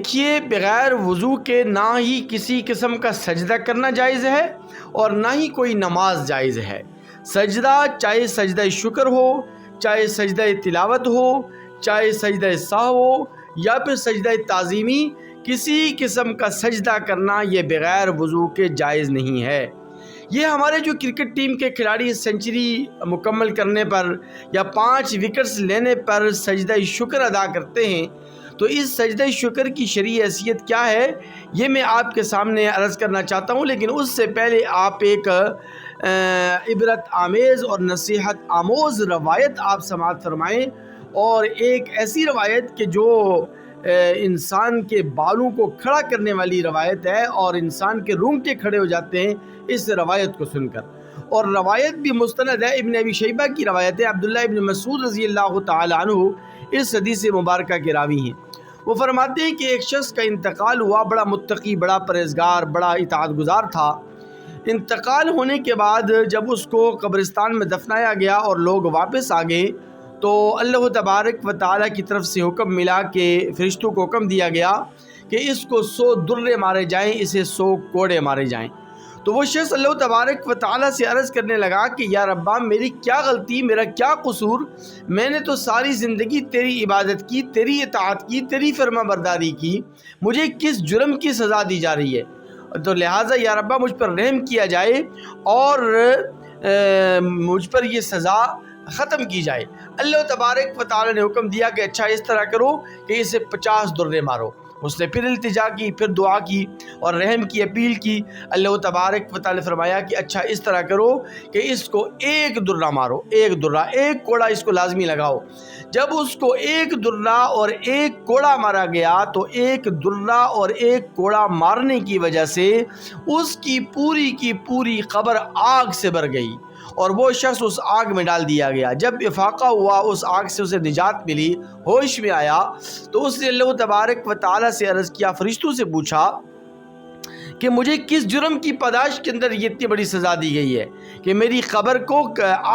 دیکھیے بغیر وضو کے نہ ہی کسی قسم کا سجدہ کرنا جائز ہے اور نہ ہی کوئی نماز جائز ہے۔ سجدہ چاہے سجدہ شکر ہو، چاہے سجدہ تلاوت ہو، چاہے سجدہ سہو ہو یا پھر سجدہ تعظیمی، کسی قسم کا سجدہ کرنا یہ بغیر وضو کے جائز نہیں ہے۔ یہ ہمارے جو کرکٹ ٹیم کے کھلاڑی سنچری مکمل کرنے پر یا 5 وکٹس لینے پر سجدہ شکر ادا کرتے ہیں، تو اس سجدہ شکر کی شرعی حیثیت کیا ہے یہ میں آپ کے سامنے عرض کرنا چاہتا ہوں، لیکن اس سے پہلے آپ ایک عبرت آمیز اور نصیحت آموز روایت آپ سماعت فرمائیں، اور ایک ایسی روایت کہ جو انسان کے بالوں کو کھڑا کرنے والی روایت ہے اور انسان کے رونگٹے کھڑے ہو جاتے ہیں اس روایت کو سن کر۔ اور روایت بھی مستند ہے، ابن ابی شیبہ کی روایت ہے، عبداللہ ابن مسعود رضی اللہ تعالی عنہ اس حدیث مبارکہ کے راوی ہیں۔ وہ فرماتے ہیں کہ ایک شخص کا انتقال ہوا، بڑا متقی، بڑا پرہیزگار، بڑا اطاعت گزار تھا۔ انتقال ہونے کے بعد جب اس کو قبرستان میں دفنایا گیا اور لوگ واپس آ گئے تو اللہ تبارک و تعالیٰ کی طرف سے حکم ملا کہ فرشتوں کو حکم دیا گیا کہ اس کو 100 درے مارے جائیں، اسے 100 کوڑے مارے جائیں۔ تو وہ شخص اللہ تبارک و تعالیٰ سے عرض کرنے لگا کہ یا ربا میری کیا غلطی، میرا کیا قصور، میں نے تو ساری زندگی تیری عبادت کی، تیری اطاعت کی، تیری فرما برداری کی، مجھے کس جرم کی سزا دی جا رہی ہے؟ تو لہٰذا یا ربا مجھ پر رحم کیا جائے اور مجھ پر یہ سزا ختم کی جائے۔ اللہ تبارک و تعالیٰ نے حکم دیا کہ اچھا اس طرح کرو کہ اسے 50 درے مارو۔ اس نے پھر التجا کی، پھر دعا کی اور رحم کی اپیل کی۔ اللہ تبارک و تعالیٰ نے فرمایا کہ اچھا اس طرح کرو کہ اس کو 1 درہ مارو، 1 درہ، 1 کوڑا اس کو لازمی لگاؤ۔ جب اس کو 1 درہ اور 1 کوڑا مارا گیا تو 1 درہ اور 1 کوڑا مارنے کی وجہ سے اس کی پوری قبر آگ سے بھر گئی اور وہ شخص اس آگ میں ڈال دیا گیا۔ جب افاقہ ہوا، اس آگ سے اسے نجات ملی، ہوش میں آیا، تو اس نے اللہ تبارک و تعالیٰ سے عرض کیا، فرشتوں سے پوچھا کہ مجھے کس جرم کی پاداش کے اندر یہ اتنی بڑی سزا دی گئی ہے کہ میری قبر کو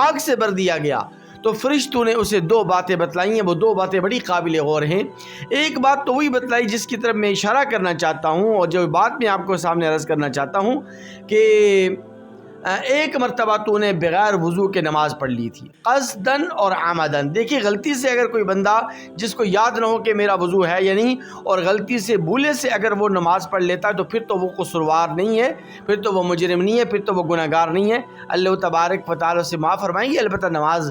آگ سے بھر دیا گیا؟ تو فرشتوں نے اسے 2 باتیں بتلائی ہیں، وہ 2 باتیں بڑی قابل غور ہیں۔ ایک بات تو وہی بتلائی جس کی طرف میں اشارہ کرنا چاہتا ہوں، اور جو بات میں آپ کو سامنے عرض کرنا چاہتا ہوں کہ ایک مرتبہ تو نے بغیر وضو کے نماز پڑھ لی تھی، قصدن اور عمدن۔ دیکھیے غلطی سے اگر کوئی بندہ جس کو یاد نہ ہو کہ میرا وضو ہے یا نہیں، اور غلطی سے بھولے سے اگر وہ نماز پڑھ لیتا ہے تو پھر تو وہ قصوروار نہیں ہے، پھر تو وہ مجرم نہیں ہے، پھر تو وہ گناہگار نہیں ہے۔ اللہ تبارک و تعالیٰ سے معاف فرمائیں گے، البتہ نماز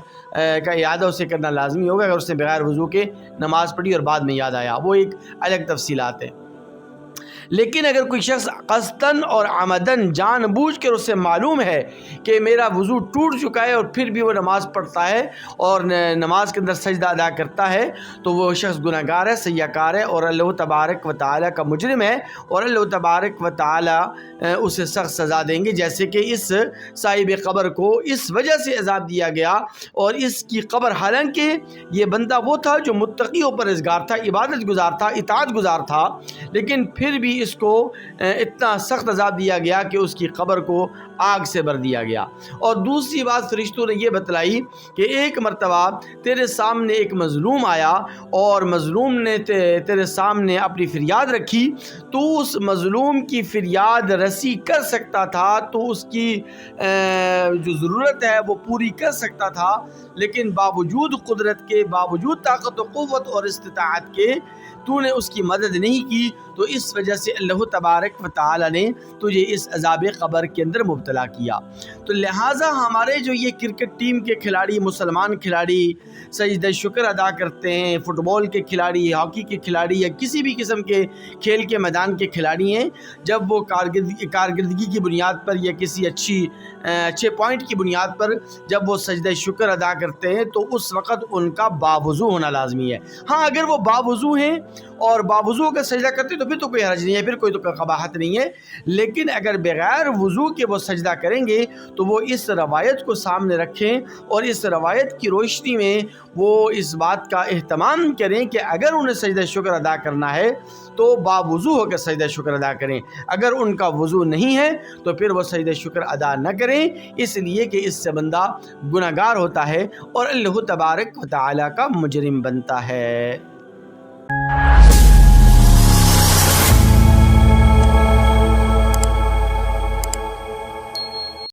کا اعادہ اسے کرنا لازمی ہوگا اگر اس نے بغیر وضو کے نماز پڑھی اور بعد میں یاد آیا، وہ ایک الگ تفصیلات ہے۔ لیکن اگر کوئی شخص قصدن اور عمدن جان بوجھ کر اسے معلوم ہے کہ میرا وضو ٹوٹ چکا ہے اور پھر بھی وہ نماز پڑھتا ہے اور نماز کے اندر سجدہ ادا کرتا ہے تو وہ شخص گناہگار ہے، سیاہ کار ہے اور اللہ تبارک و تعالیٰ کا مجرم ہے، اور اللہ تبارک و تعالیٰ اسے سخت سزا دیں گے، جیسے کہ اس صاحب قبر کو اس وجہ سے عذاب دیا گیا اور اس کی قبر، حالانکہ یہ بندہ وہ تھا جو متقی و پرہیزگار تھا، عبادت گزار تھا، اطاعت گزار تھا، لیکن پھر بھی اس کو اتنا سخت عذاب دیا گیا کہ اس کی قبر کو آگ سے بھر دیا گیا۔ اور دوسری بات فرشتوں نے یہ بتلائی کہ ایک مرتبہ تیرے سامنے ایک مظلوم آیا اور مظلوم نے تیرے سامنے اپنی فریاد رکھی، تو اس مظلوم کی فریاد رسی کر سکتا تھا، تو اس کی جو ضرورت ہے وہ پوری کر سکتا تھا، لیکن باوجود قدرت کے، باوجود طاقت و قوت اور استطاعت کے تو نے اس کی مدد نہیں کی، تو اس وجہ سے اللہ تبارک و تعالیٰ نے تجھے اس عذاب قبر کے اندر مبتلا کیا۔ تو لہٰذا ہمارے جو یہ کرکٹ ٹیم کے کھلاڑی، مسلمان کھلاڑی سجدہ شکر ادا کرتے ہیں، فٹ بال کے کھلاڑی، ہاکی کے کھلاڑی یا کسی بھی قسم کے کھیل کے میدان کے کھلاڑی ہیں، جب وہ کارکردگی کی بنیاد پر یا کسی اچھے پوائنٹ کی بنیاد پر جب وہ سجدہ شکر ادا کرتے ہیں تو اس وقت ان کا باوضو ہونا لازمی ہے۔ ہاں اگر وہ باوضو ہیں اور باوضو اگر سجدہ کرتے تو پھر تو کوئی حرج نہیں ہے، پھر کوئی تو قباحت نہیں ہے، لیکن اگر بغیر وضو کے وہ سجدہ کریں گے تو وہ اس روایت کو سامنے رکھیں اور اس روایت کی روشنی میں وہ اس بات کا اہتمام کریں کہ اگر انہیں سجدہ شکر ادا کرنا ہے تو باوضو ہو کر سجدہ شکر ادا کریں، اگر ان کا وضو نہیں ہے تو پھر وہ سجدہ شکر ادا نہ کریں، اس لیے کہ اس سے بندہ گناہگار ہوتا ہے اور اللہ تبارک و تعالیٰ کا مجرم بنتا ہے۔